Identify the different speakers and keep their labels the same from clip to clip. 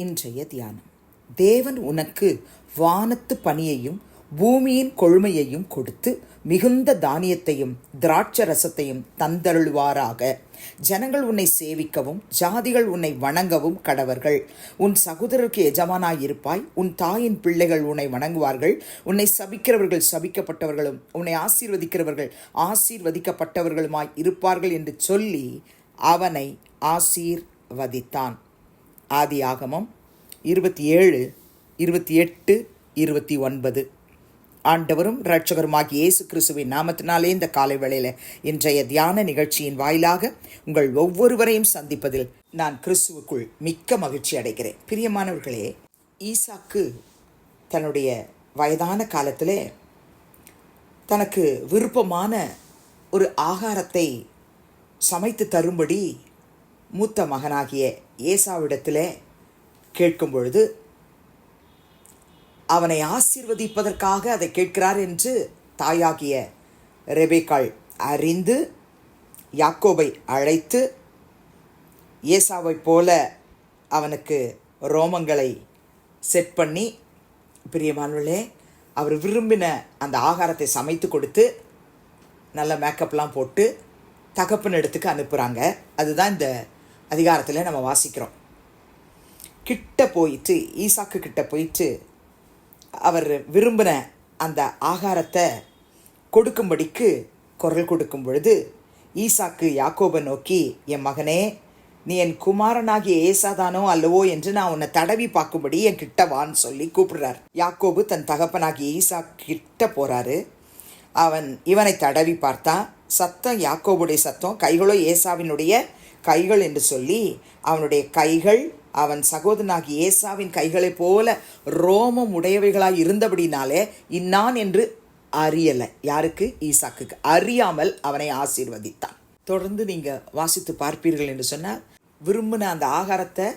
Speaker 1: இன்றைய தியானம். தேவன் உனக்கு வானத்து பனியையும் பூமியின் கொழுமையையும் கொடுத்து மிகுந்த தானியத்தையும் திராட்சரசத்தையும் தந்தருள்வாராக. ஜனங்கள் உன்னை சேவிக்கவும் ஜாதிகள் உன்னை வணங்கவும் கடவர்கள். உன் சகோதரருக்கு எஜமானாயிருப்பாய். உன் தாயின் பிள்ளைகள் உன்னை வணங்குவார்கள். உன்னை சபிக்கிறவர்கள் சபிக்கப்பட்டவர்களும் உன்னை ஆசீர்வதிக்கிறவர்கள் ஆசீர்வதிக்கப்பட்டவர்களுமாய் இருப்பார்கள் என்று சொல்லி அவனை ஆசீர்வதித்தான். ஆதியாகமம் 27, 28, 29. ஆண்டவரும் இரட்சகருமாகிய இயேசு கிறிஸ்துவின் நாமத்தினாலே இந்த காலை வேளையில் இன்றைய தியான நிகழ்ச்சியின் வாயிலாக உங்கள் ஒவ்வொருவரையும் சந்திப்பதில் நான் கிறிஸ்துவுக்குள் மிக்க மகிழ்ச்சி அடைகிறேன். பிரியமானவர்களே, ஈசாக்கு தன்னுடைய வயதான காலத்திலே தனக்கு விருப்பமான ஒரு ஆகாரத்தை சமைத்து தரும்படி மூத்த மகனாகிய ஏசாவிடத்தில் கேட்கும் பொழுது அவனை ஆசீர்வதிப்பதற்காக அதை கேட்கிறார் என்று தாயாகிய ரெபேக்காள் அறிந்து யாக்கோபை அழைத்து ஏசாவை போல அவனுக்கு ரோமங்களை செட் பண்ணி, பிரியமானவர்களே, அவர் விரும்பின அந்த ஆகாரத்தை சமைத்து கொடுத்து நல்ல மேக்கப்லாம் போட்டு தகப்பன் இடத்துக்கு அனுப்புகிறாங்க. அதுதான் இந்த அதிகாரத்தில் நம்ம வாசிக்கிறோம். கிட்ட போயிட்டு ஈசாக்கு கிட்ட போயிட்டு அவர் விரும்பின அந்த ஆகாரத்தை கொடுக்கும்படிக்கு குரல் கொடுக்கும் பொழுது ஈசாக்கு யாக்கோபை நோக்கி, என் மகனே, நீ என் குமாரனாகிய ஏசாதானோ அல்லவோ என்று நான் உன்னை தடவி பார்க்கும்படி என் கிட்ட வான்னு சொல்லி கூப்பிடுறார். யாக்கோபு தன் தகப்பனாகிய ஈசாக்கு கிட்ட போறாரு. அவன் இவனை தடவி பார்த்தா சத்தம் யாக்கோபுடைய சத்தம், கைகளோ ஏசாவினுடைய கைகள் என்று சொல்லி அவனுடைய கைகள் அவன் சகோதரனாகி ஏசாவின் கைகளை போல ரோமம் உடையவைகளாய் இருந்தபடினாலே இன்னான் என்று அறியலை. யாருக்கு? ஈசாக்குக்கு. அறியாமல் அவனை ஆசீர்வதித்தான். தொடர்ந்து நீங்கள் வாசித்து பார்ப்பீர்கள் என்று சொன்னால், விரும்பின அந்த ஆகாரத்தை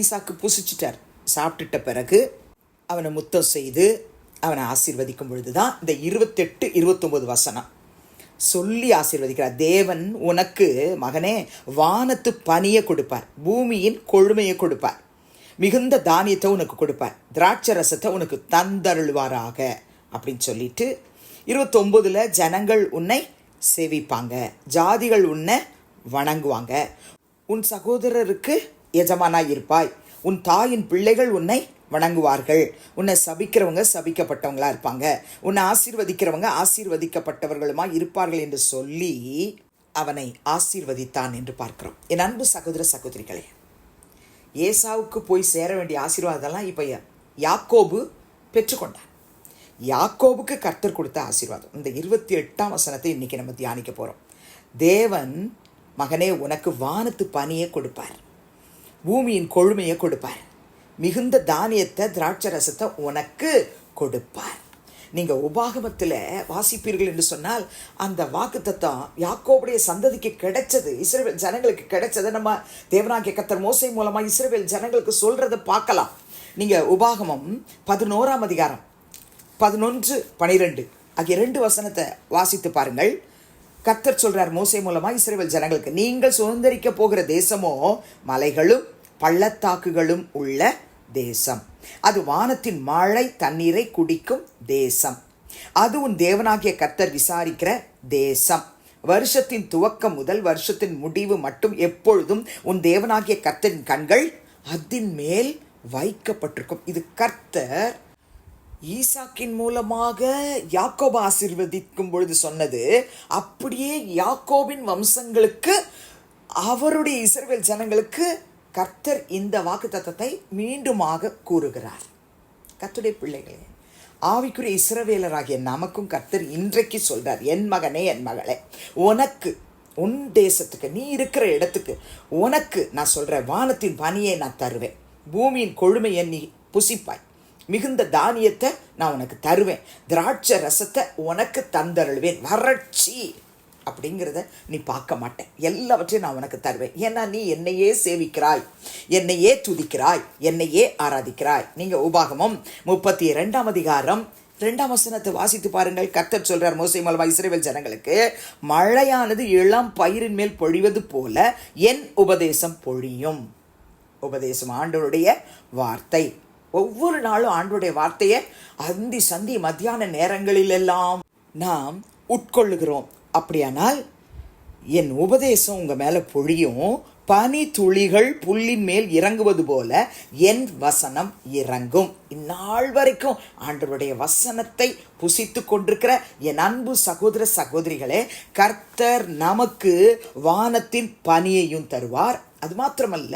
Speaker 1: ஈசாக்கு புசிச்சிட்டார். சாப்பிட்டுட்ட பிறகு அவனை முத்தம் செய்து அவனை ஆசீர்வதிக்கும் பொழுதுதான் இந்த 28, 29 வசனம் சொல்லி ஆசீர்வதிக்கிறார். தேவன் உனக்கு, மகனே, வானத்து பனியை கொடுப்பார், பூமியின் கொழுமையை கொடுப்பார், மிகுந்த தானியத்தை உனக்கு கொடுப்பார், திராட்சை ரசத்தை உனக்கு தந்தருள்வாராக அப்படின்னு சொல்லிட்டு 29 ஜனங்கள் உன்னை சேவிப்பாங்க, ஜாதிகள் உன்னை வணங்குவாங்க, உன் சகோதரருக்கு எஜமானாய் இருப்பாய், உன் தாயின் பிள்ளைகள் உன்னை வணங்குவார்கள், உன்னை சபிக்கிறவங்க சபிக்கப்பட்டவங்களா இருப்பாங்க, உன்னை ஆசீர்வதிக்கிறவங்க ஆசீர்வதிக்கப்பட்டவர்களுமா இருப்பார்கள் என்று சொல்லி அவனை ஆசீர்வதித்தான் என்று பார்க்கிறோம். என் அன்பு சகோதர சகோதரிகளே, ஏசாவுக்கு போய் சேர வேண்டிய ஆசீர்வாதம்லாம் இப்போ யாக்கோபு பெற்றுக்கொண்டான். யாக்கோபுக்கு கர்த்தர் கொடுத்த ஆசீர்வாதம் இந்த 28ஆம் வசனத்தை இன்னைக்கு நம்ம தியானிக்க போகிறோம். தேவன், மகனே, உனக்கு வானத்து பனியை கொடுப்பார், பூமியின் கொழுமையை கொடுப்பார், மிகுந்த தானியத்தை திராட்சை ரசத்தை உனக்கு கொடுப்பார். நீங்கள் உபாகமத்தில் வாசிப்பீர்கள் என்று சொன்னால் அந்த வாக்குத்தத்தம் யாக்கோபுடைய சந்ததிக்கு கிடைச்சது, இஸ்ரவேல் ஜனங்களுக்கு கிடைச்சதை நம்ம தேவனாகிய கர்த்தர் மோசே மூலமாக இஸ்ரவேல் ஜனங்களுக்கு சொல்கிறத பார்க்கலாம். நீங்கள் உபாகமம் 11ஆம் அதிகாரம் 11, 12 ஆகிய 2 வசனத்தை வாசித்து பாருங்கள். கர்த்தர் சொல்கிறார் மோசே மூலமாக இஸ்ரவேல் ஜனங்களுக்கு, நீங்கள் சுதந்திரிக்க போகிற தேசமோ மலைகளும் பள்ளத்தாக்குகளும் உள்ள தேசம், அது வானத்தின் மழை தண்ணீரை குடிக்கும் தேசம், அது உன் தேவனாகிய கர்த்தர் விசாரிக்கிற தேசம், வருஷத்தின் துவக்கம் முதல் வருஷத்தின் முடிவு மட்டும் எப்பொழுதும் உன் தேவனாகிய கர்த்தரின் கண்கள் அதன் மேல் வைக்கப்பட்டிருக்கும். இது கர்த்தர் ஈசாக்கின் மூலமாக யாக்கோபு ஆசீர்வதிக்கும் பொழுது சொன்னது. அப்படியே யாக்கோபின் வம்சங்களுக்கு, அவருடைய இஸ்ரவேல் ஜனங்களுக்கு கர்த்தர் இந்த வாக்குத்தத்தத்தை மீண்டுமாக கூறுகிறார். கர்த்தருடைய பிள்ளைகளே, ஆவிக்குரிய இஸ்ரவேலராகிய நமக்கும் கர்த்தர் இன்றைக்கு சொல்றார், என் மகனே, என் மகளே, உனக்கு, உன் தேசத்துக்கு, நீ இருக்கிற இடத்துக்கு உனக்கு நான் சொல்கிறேன், வானத்தின் பனியை நான் தருவேன், பூமியின் கொழுமையை நீ புசிப்பாய், மிகுந்த தானியத்தை நான் உனக்கு தருவேன், திராட்சை ரசத்தை உனக்கு தந்தருள்வேன், வறட்சி அப்படிங்கிறத நீ பார்க்க மாட்டேன், எல்லாவற்றையும் நான் உனக்கு தருவேன். ஏன்னா நீ என்னையே சேவிக்கிறாய், என்னையே துதிக்கிறாய், என்னையே ஆராதிக்கிறாய். நீங்கள் உபாகமம் 32ஆம் அதிகாரம் 2ஆம் வசனத்தை வாசித்து பாருங்கள். கர்த்தர் சொல்றார் மோசே மூலமாக இஸ்ரவேல் ஜனங்களுக்கு, மழையானது இளம் பயிரின் மேல் பொழிவது போல என் உபதேசம் பொழியும். உபதேசம், ஆண்டவருடைய வார்த்தை. ஒவ்வொரு நாளும் ஆண்டவருடைய வார்த்தையை அந்தி சந்தி மத்தியான நேரங்களிலெல்லாம் நாம் உட்கொள்ளுகிறோம். அப்படியானால் என் உபதேசம் உங்கள் மேலே பொழியும், பனி துளிகள் புல்லின் மேல் இறங்குவது போல என் வசனம் இறங்கும். இந்நாள் வரைக்கும் ஆண்டவருடைய வசனத்தை புசித்து கொண்டிருக்கிற என் அன்பு சகோதர சகோதரிகளே, கர்த்தர் நமக்கு வானத்தின் பனியையும் தருவார். அது மாத்திரமல்ல,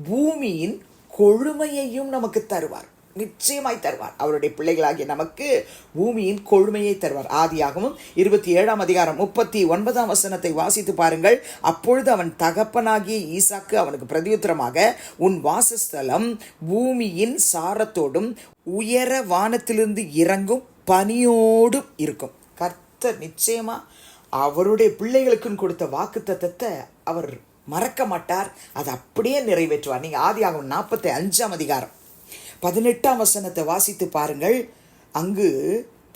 Speaker 1: பூமியின் கொழுமையையும் நமக்கு தருவார். நிச்சயமாய் தருவார். அவருடைய பிள்ளைகளாகிய நமக்கு பூமியின் கொழுமையை தருவார். ஆதியாகமம் 27:39 வசனத்தை வாசித்து பாருங்கள். அப்பொழுது அவன் தகப்பனாகிய ஈசாக்கு அவனுக்கு பிரதியுத்தரமாக, உன் வாசஸ்தலம் பூமியின் சாரத்தோடும் உயர வானத்திலிருந்து இறங்கும் பனியோடும் இருக்கும். கர்த்தர் நிச்சயமா அவருடைய பிள்ளைகளுக்குன்னு கொடுத்த வாக்குத்தத்தத்தை அவர் மறக்க மாட்டார். அதை அப்படியே நிறைவேற்றுவார். நீங்கள் ஆதியாகமம் 45 வசனத்தை வாசித்து பாருங்கள். அங்கு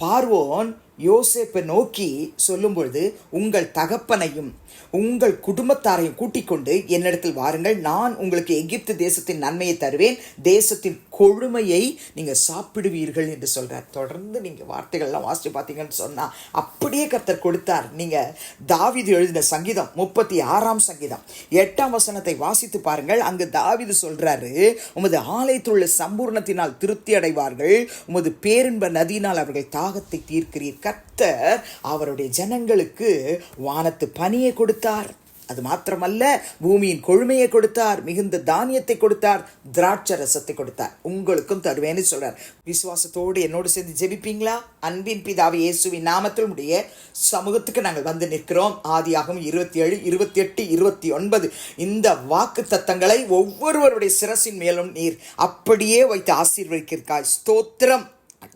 Speaker 1: பார்வோன் யோசேப்பை நோக்கி சொல்லும் பொழுது, உங்கள் தகப்பனையும் உங்கள் குடும்பத்தாரையும் கூட்டிக் கொண்டு என்னிடத்தில் வாருங்கள், நான் உங்களுக்கு எகிப்து தேசத்தின் நன்மையை தருவேன், தேசத்தின் கொழுமையை நீங்கள் சாப்பிடுவீர்கள் என்று சொல்கிறார். தொடர்ந்து நீங்கள் வார்த்தைகள்லாம் வாசித்து பார்த்தீங்கன்னு சொன்னால் அப்படியே கர்த்தர் கொடுத்தார். நீங்கள் தாவீது எழுதின சங்கீதம் 36 வசனத்தை வாசித்து பாருங்கள். அங்கு தாவீது சொல்கிறாரு, உமது ஆலயத்துள்ள சம்பூர்ணத்தினால் திருப்தி அடைவார்கள், உமது பேரின்ப நதியினால் அவர்கள் தாகத்தை தீர்க்கிறீர். கர்த்தர் அவருடைய ஜனங்களுக்கு வானத்து பனியை கொடுத்தார். அது மாத்திரமல்ல, பூமியின் கொழுமையை கொடுத்தார், மிகுந்த தானியத்தை கொடுத்தார், திராட்சை ரசத்தை கொடுத்தார். உங்களுக்கும் தருவேன்னு சொல்றார். விசுவாசத்தோடு என்னோடு சேர்ந்து ஜெபிப்பீங்களா? அன்பின் பிதாவே, இயேசுவின் நாமத்தில் உடைய சமூகத்துக்கு நாங்கள் வந்து நிற்கிறோம். ஆதியாகமம் 27, 28, 29 இந்த வாக்கு தத்தங்களை ஒவ்வொருவருடைய சிரசின் மேலும் நீர் அப்படியே வைத்து ஆசீர்வதிக்கிறாய். ஸ்தோத்திரம்.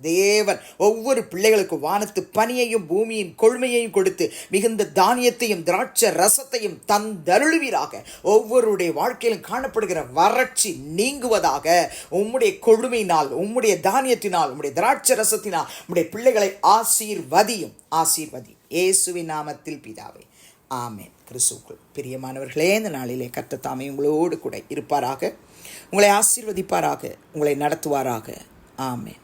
Speaker 1: தேவன் ஒவ்வொரு பிள்ளைகளுக்கு வானத்து பனியையும் பூமியின் கொழுமையையும் கொடுத்து மிகுந்த தானியத்தையும் திராட்சை ரசத்தையும் தந்தருளுவீராக. ஒவ்வொருடைய வாழ்க்கையிலும் காணப்படுகிற வறட்சி நீங்குவதாக. உம்முடைய கொழுமையினால், உம்முடைய தானியத்தினால், உம்முடைய திராட்சை ரசத்தினால் உம்முடைய பிள்ளைகளை ஆசீர்வதியும். இயேசுவின் நாமத்தில் பிதாவே, ஆமென். கிறிஸ்துவுக்குள் பிரியமானவர்களே, இந்த நாளிலே கர்த்தர் தாமே உங்களோடு கூட இருப்பாராக, உங்களை ஆசீர்வதிப்பாராக, உங்களை நடத்துவாராக. ஆமென்.